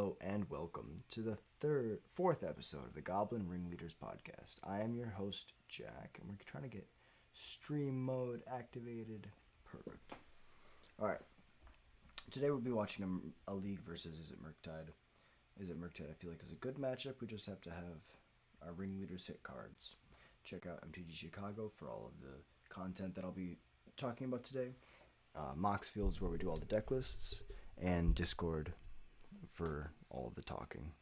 Hello and welcome to the fourth episode of the Goblin Ringleaders podcast. I am your host, Jack, and we're trying to get stream mode activated. Perfect. Alright, today we'll be watching a league versus Is It Murktide. Is It Murktide I feel like is a good matchup. We just have to have our Ringleaders hit cards. Check out MTGChicago for all of the content that I'll be talking about today. Moxfield's where we do all the deck lists, and Discord for all of the talking.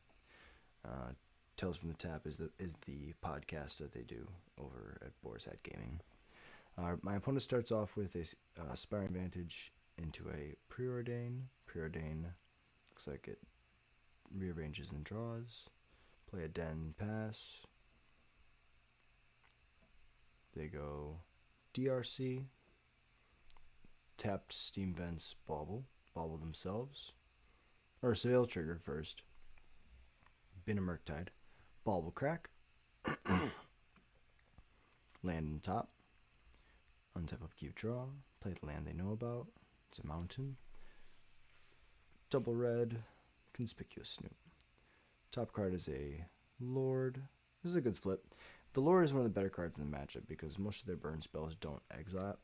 Tales from the Tap is the podcast that they do over at BoarsHatGaming. My opponent starts off with a Aspiring Vantage into a Preordain. Preordain looks like it rearranges and draws. Play a Den pass. They go DRC. Tapped Steam Vents Bauble themselves. Or Surveil Trigger first. Bin a Murktide. Bauble Crack. Land on top. Untap upkeep draw. Play the land they know about. It's a mountain. Double red. Conspicuous Snoop. Top card is a Lord. This is a good flip. The Lord is one of the better cards in the matchup because most of their burn spells don't exile,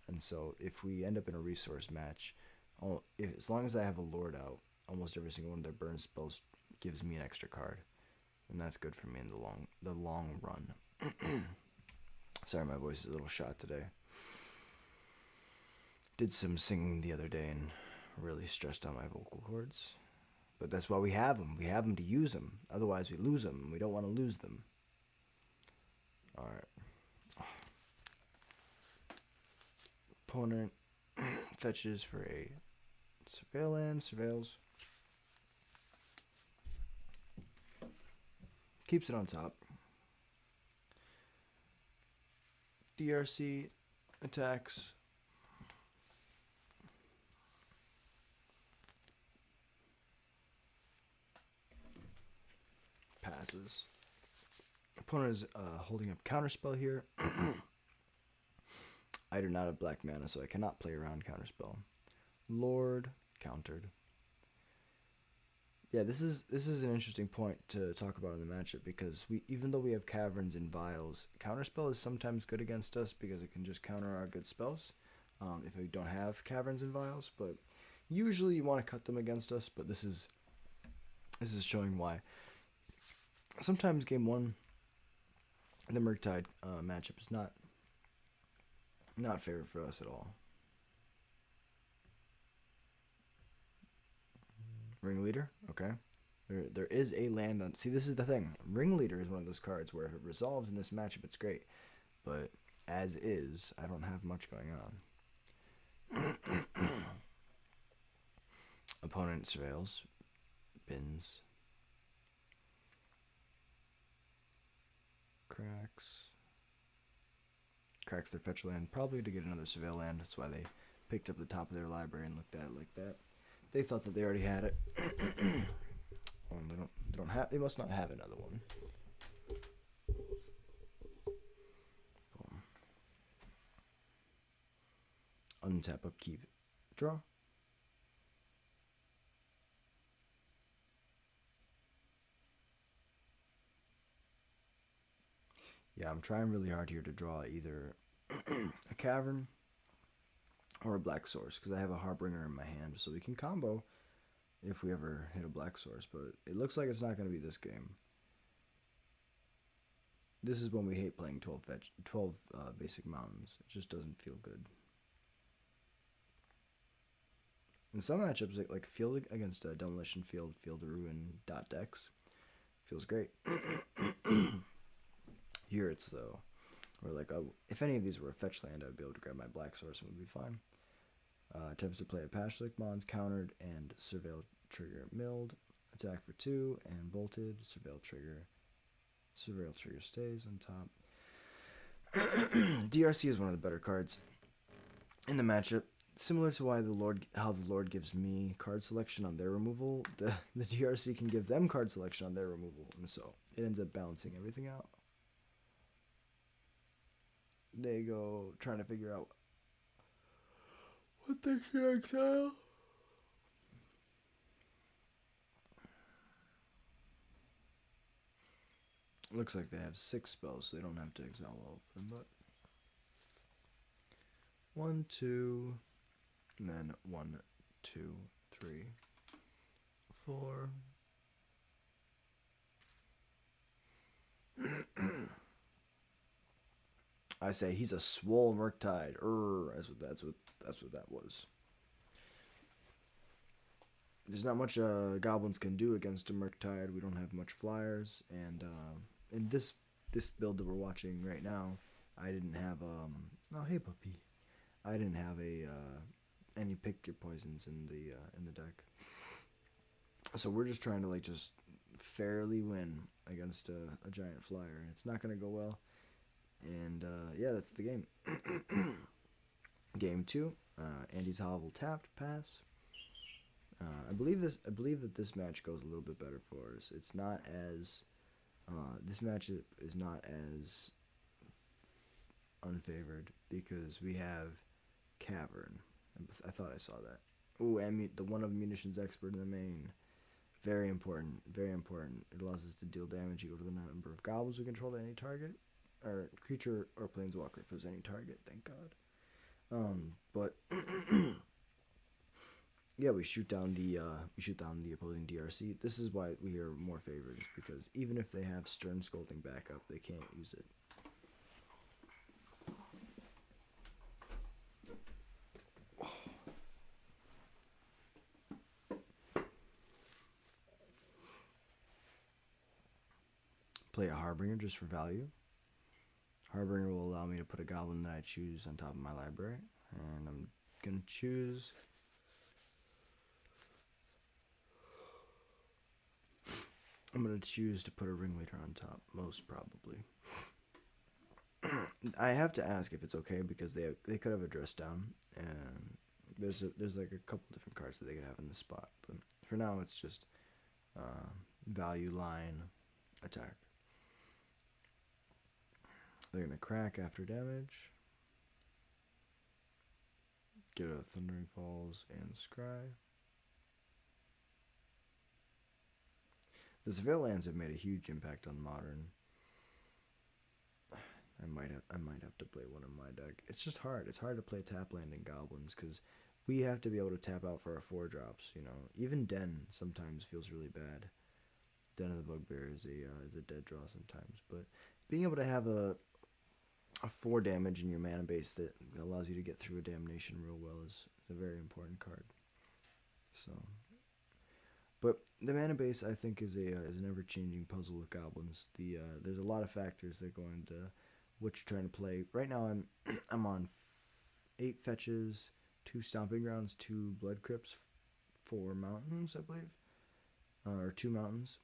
and so if we end up in a resource match, as long as I have a Lord out, almost every single one of their burn spells gives me an extra card, and that's good for me in the long run. Sorry, my voice is a little shot today. Did some singing the other day and really stressed out my vocal cords. But that's why we have them. We have them to use them. Otherwise, we lose them. We don't want to lose them. All right. Opponent fetches for a Surveil land. Surveils. Keeps it on top. DRC attacks. Passes. Opponent is holding up Counterspell here. I do not have black mana, so I cannot play around Counterspell. Lord countered. Yeah, this is an interesting point to talk about in the matchup because even though we have Caverns and Vials, Counterspell is sometimes good against us because it can just counter our good spells if we don't have Caverns and Vials. But usually you want to cut them against us. But this is showing why. Sometimes game one, the Murktide matchup is not favorite for us at all. Ringleader, okay. There is a land on. See, this is the thing. Ringleader is one of those cards where if it resolves in this matchup, it's great. But as is, I don't have much going on. Opponent surveils, bins. Cracks their fetch land, probably to get another Surveil land. That's why they picked up the top of their library and looked at it like that. They thought that they already had it. They must not have another one. Boom. Untap, upkeep, draw. Yeah, I'm trying really hard here to draw either a Cavern or a Black Source because I have a Harbinger in my hand, so we can combo if we ever hit a Black Source, but it looks like it's not going to be this game. This is when we hate playing 12 basic mountains. It just doesn't feel good. In some matchups, like Field against Demolition Field, Field of Ruin, dot decks, feels great. Here it's though, where like if any of these were a fetch land, I would be able to grab my Black Source and would be fine. Attempts to play a Pashlik, Mons countered, and Surveil Trigger milled. Attack for 2 and bolted. Surveil Trigger stays on top. DRC is one of the better cards in the matchup. Similar to how the Lord gives me card selection on their removal, the DRC can give them card selection on their removal, and so it ends up balancing everything out. They go trying to figure out what they should exile. Looks like they have 6 spells, so they don't have to exile all of them, but 1, 2, and then 1, 2, 3, 4. I say he's a swole Murktide. That's what that was. There's not much Goblins can do against a Murktide. We don't have much flyers, and in this build that we're watching right now, I didn't have oh hey puppy, I didn't have any pick your poisons in the deck. So we're just trying to like just fairly win against a giant flyer, and it's not gonna go well. And yeah, that's the game. Game 2, Andy's Hovel tapped, pass. I believe that this match goes a little bit better for us. It's not as this matchup is not as unfavored because we have Cavern. I thought I saw that. Ooh, and the one of munitions expert in the main. Very important. Very important. It allows us to deal damage equal to the number of goblins we control to any target, or creature or planeswalker if there's any target. Thank God. But yeah, we shoot down the opposing DRC. This is why we are more favored, is because even if they have Stern Scolding backup, they can't use it. Play a Harbinger just for value. Harbinger will allow me to put a goblin that I choose on top of my library, and I'm gonna choose. I'm gonna choose to put a Ringleader on top, most probably. I have to ask if it's okay because they could have a dress down, and there's like a couple different cards that they could have in this spot, but for now it's just value line attack. They're gonna crack after damage. Get a Thundering Falls and Scry. The Surveil lands have made a huge impact on Modern. I might have to play one in my deck. It's just hard. It's hard to play tap land in Goblins because we have to be able to tap out for our 4-drops. You know, even Den sometimes feels really bad. Den of the Bugbear is a dead draw sometimes, but being able to have a 4 damage in your mana base that allows you to get through a damnation real well is a very important card. So, but the mana base I think is an ever-changing puzzle with Goblins. There's a lot of factors that go into what you're trying to play. Right now I'm on 8 fetches, 2 stomping grounds, 2 blood crypts, 4 mountains, I believe, or 2 mountains.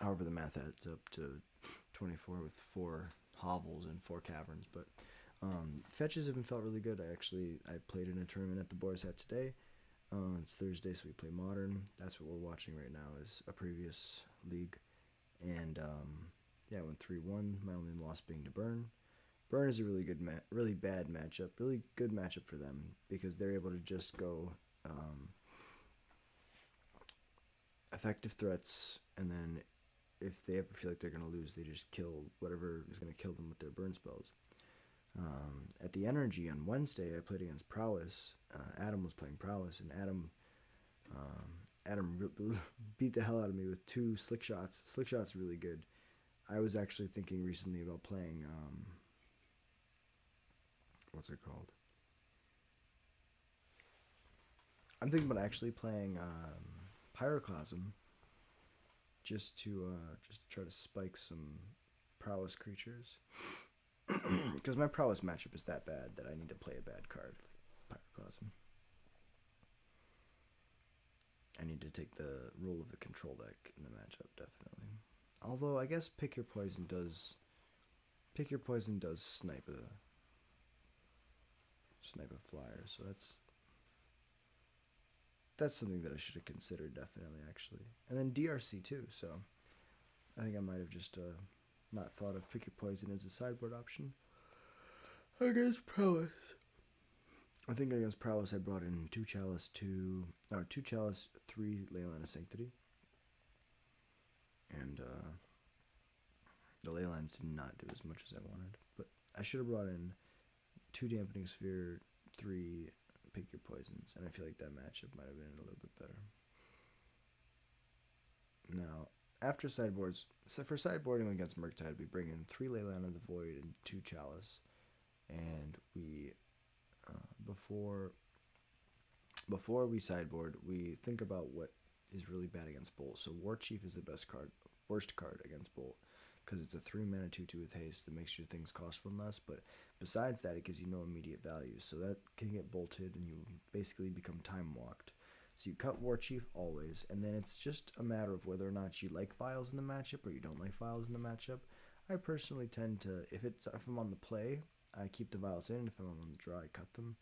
However, the math adds up to 24 with 4 hovels and 4 caverns, but fetches have been felt really good. I played in a tournament at the Boar's Hat today. It's Thursday, so we play Modern. That's what we're watching right now, is a previous league, and yeah, I went 3-1. My only loss being to Burn. Burn is a really good, really bad matchup. Really good matchup for them because they're able to just go effective threats, and then if they ever feel like they're going to lose, they just kill whatever is going to kill them with their burn spells. At the Energy on Wednesday, I played against Prowess. Adam was playing Prowess, and Adam beat the hell out of me with 2 slick shots. Slick shots really good. I was actually thinking recently about playing, what's it called? I'm thinking about actually playing Pyroclasm, just to try to spike some Prowess creatures. Because my Prowess matchup is that bad that I need to play a bad card like Pyroclasm. I need to take the role of the control deck in the matchup, definitely. Although I guess Pick Your Poison does snipe a flyer, so that's something that I should have considered, definitely, actually. And then DRC too, so I think I might have just not thought of Pick Your Poison as a sideboard option against Prowess. I think against Prowess I brought in 2 Chalice, 3 Leyline of Sanctity. And The ley lines did not do as much as I wanted, but I should have brought in 2 dampening sphere, 3 pick your poisons, and I feel like that matchup might have been a little bit better. Now, after sideboards, so for sideboarding against Murktide, we bring in 3 Leyline of the Void and 2 Chalice, and we before we sideboard, we think about what is really bad against Bolt. So War Chief is the worst card against Bolt, because it's a 3 mana 2/2 with haste that makes your things cost 1 less. But besides that, it gives you no immediate value, so that can get bolted, and you basically become time walked. So you cut War Chief always, and then it's just a matter of whether or not you like Files in the matchup or you don't like Files in the matchup. I personally tend to, if I'm on the play, I keep the Vials in. If I'm on the draw, I cut them.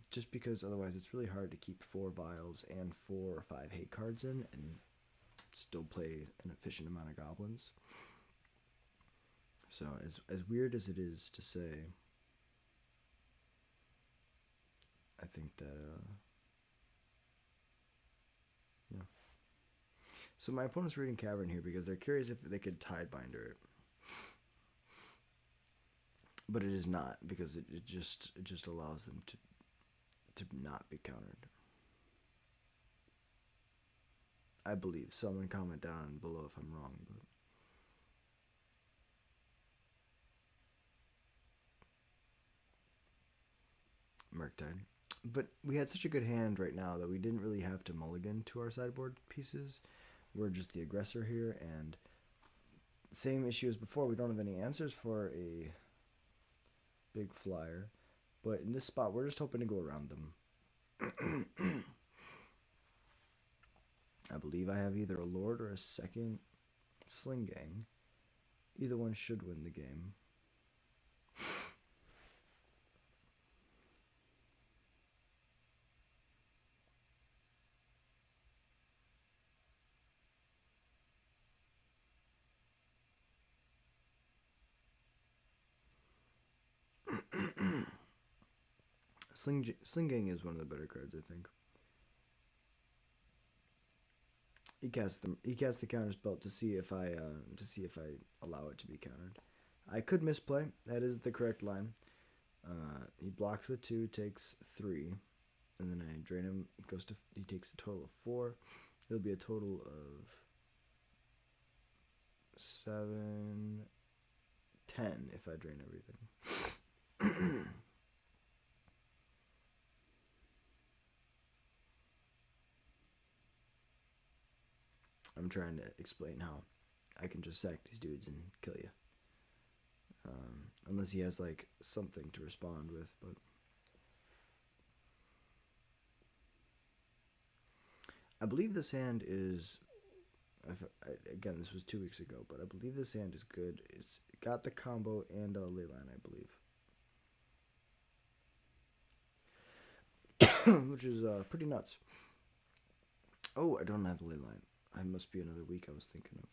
Just because otherwise it's really hard to keep 4 Vials and 4 or 5 hate cards in and still play an efficient amount of Goblins. So as weird as it is to say, I think that yeah. So my opponent's reading Cavern here because they're curious if they could Tidebinder it. But it is not, because it just allows them to not be countered. I believe. Someone comment down below if I'm wrong, but Murktide. But we had such a good hand right now that we didn't really have to mulligan to our sideboard pieces. We're just the aggressor here, and same issue as before. We don't have any answers for a big flyer, but in this spot we're just hoping to go around them. I believe I have either a Lord or a second Sling Gang. Either one should win the game. Sling Gang is one of the better cards, I think. He casts the counter spell to see if I allow it to be countered. I could misplay. That is the correct line. He blocks the 2, takes 3, and then I drain him. He takes a total of 4. It'll be a total of 7, 10 if I drain everything. I'm trying to explain how I can just sack these dudes and kill you. Unless he has like something to respond with, but I believe this hand is. Again, this was 2 weeks ago, but I believe this hand is good. It's got the combo and a leyline, I believe, which is pretty nuts. Oh, I don't have a leyline. I must be another week I was thinking of.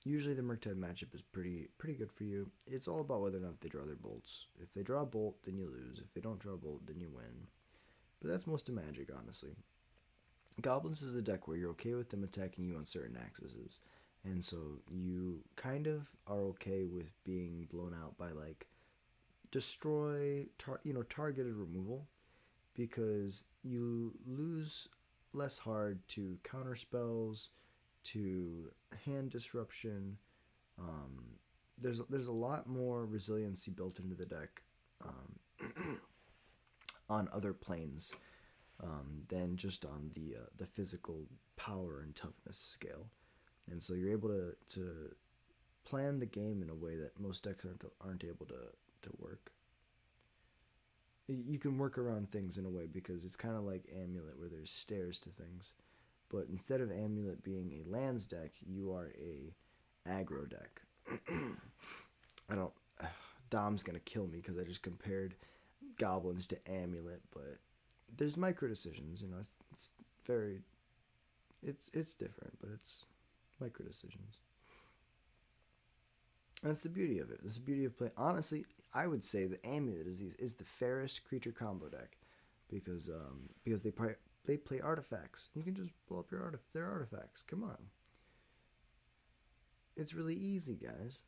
Usually the Murktide matchup is pretty good for you. It's all about whether or not they draw their bolts. If they draw a bolt, then you lose. If they don't draw a bolt, then you win. But that's most of Magic, honestly. Goblins is a deck where you're okay with them attacking you on certain axes, and so you kind of are okay with being blown out by like targeted removal, because you lose less hard to counter spells, to hand disruption. There's a lot more resiliency built into the deck on other planes than just on the physical power and toughness scale, and so you're able to plan the game in a way that most decks aren't able to work. You can work around things in a way because it's kind of like Amulet, where there's stairs to things. But instead of Amulet being a lands deck, you are a aggro deck. Dom's gonna kill me because I just compared Goblins to Amulet, but there's micro decisions. It's different, but it's micro decisions. That's the beauty of it. That's the beauty of playing. Honestly, I would say the Amulet is the fairest creature combo deck because they they play artifacts. You can just blow up their artifacts. Come on. It's really easy, guys.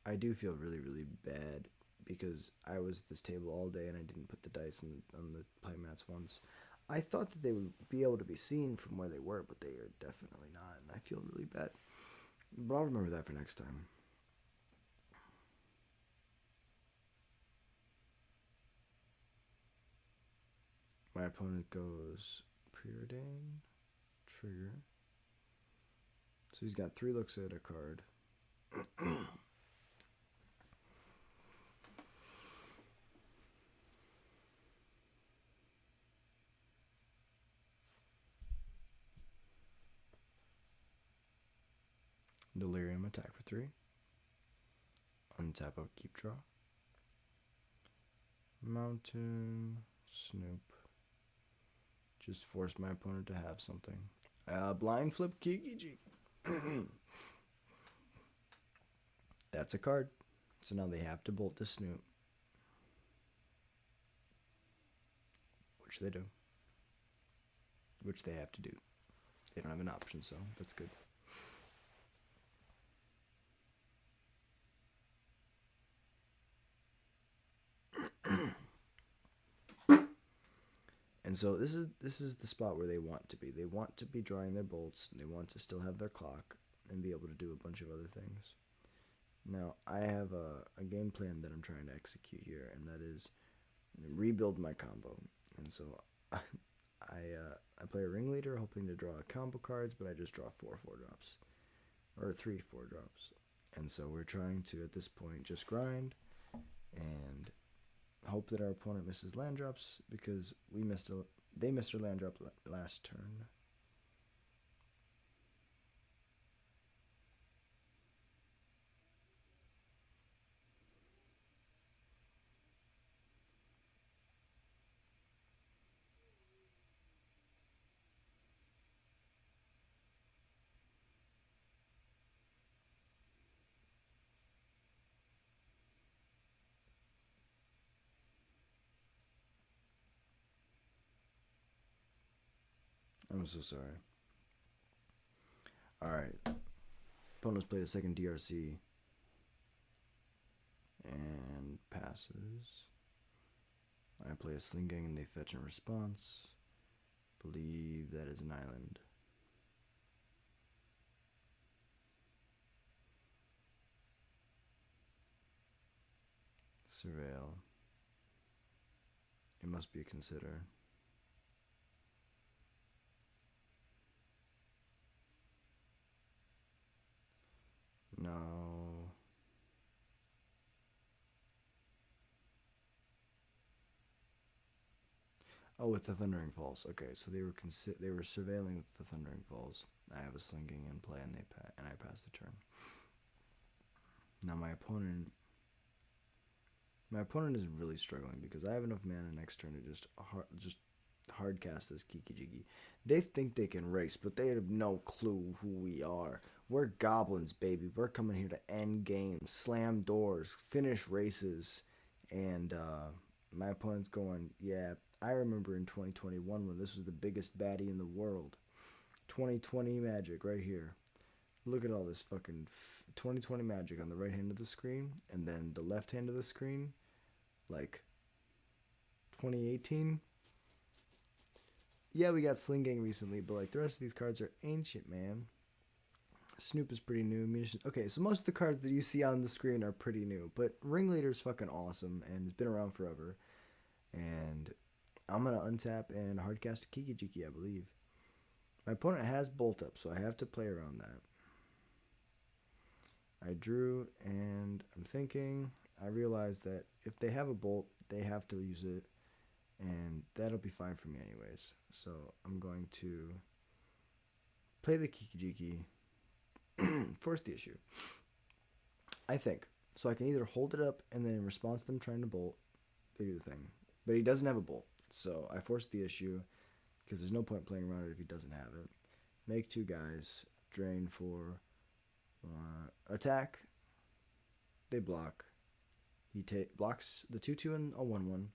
I do feel really, really bad because I was at this table all day and I didn't put the dice on the playmats once. I thought that they would be able to be seen from where they were, but they are definitely not, and I feel really bad. But I'll remember that for next time. My opponent goes Preordain, trigger. So he's got 3 looks at a card. Delirium, attack for 3. Untap up, keep draw. Mountain, Snoop. Just force my opponent to have something. Blind flip, Kiki Jiki. That's a card. So now they have to bolt to Snoop. Which they do. Which they have to do. They don't have an option, so that's good. And so this is the spot where they want to be. They want to be drawing their bolts, and they want to still have their clock and be able to do a bunch of other things. Now, I have a game plan that I'm trying to execute here, and that is rebuild my combo. And so I play a Ringleader hoping to draw combo cards, but I just draw 4 4-drops. Or 3 4-drops. And so we're trying to, at this point, just grind and hope that our opponent misses land drops, because they missed a land drop last turn. I'm so sorry. Alright. Opponent's played a second DRC. And passes. I play a Sling Gang and they fetch in response. Believe that is an island. Surveil. It must be a consider. No. Oh, it's the Thundering Falls. Okay, so they were surveilling with the Thundering Falls. I have a Sling Gang in play, and I pass the turn. Now my opponent is really struggling because I have enough mana next turn to just hard cast this Kiki Jiki. They think they can race, but they have no clue who we are. We're goblins, baby. We're coming here to end games, slam doors, finish races, and my opponent's going, yeah, I remember in 2021 when this was the biggest baddie in the world. 2020 Magic right here. Look at all this fucking 2020 Magic on the right hand of the screen, and then the left hand of the screen, like 2018. Yeah, we got Sling Gang recently, but like the rest of these cards are ancient, man. Snoop is pretty new. Okay, so most of the cards that you see on the screen are pretty new, but Ringleader's fucking awesome and has been around forever. And I'm gonna untap and hardcast a Kiki Jiki, I believe. My opponent has Bolt Up, so I have to play around that. I drew, and I'm thinking, I realize that if they have a Bolt, they have to use it, and that'll be fine for me anyways. So I'm going to play the Kiki Jiki, force the issue. I think. So I can either hold it up, and then in response to them trying to bolt, they do the thing. But he doesn't have a bolt, so I force the issue, because there's no point playing around it if he doesn't have it. Make 2 guys, drain for Attack. They block. He blocks the 2/2 and a 1/1.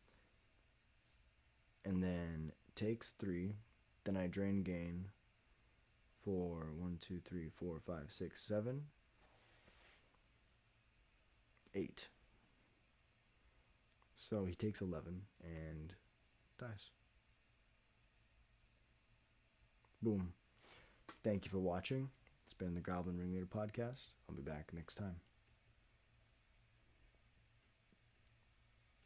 And then takes 3. Then I drain gain for 1, 2, 3, 4, 5, 6, 7, 8. So he takes 11 and dies. Boom. Thank you for watching. It's been the Goblin Ringleader podcast. I'll be back next time.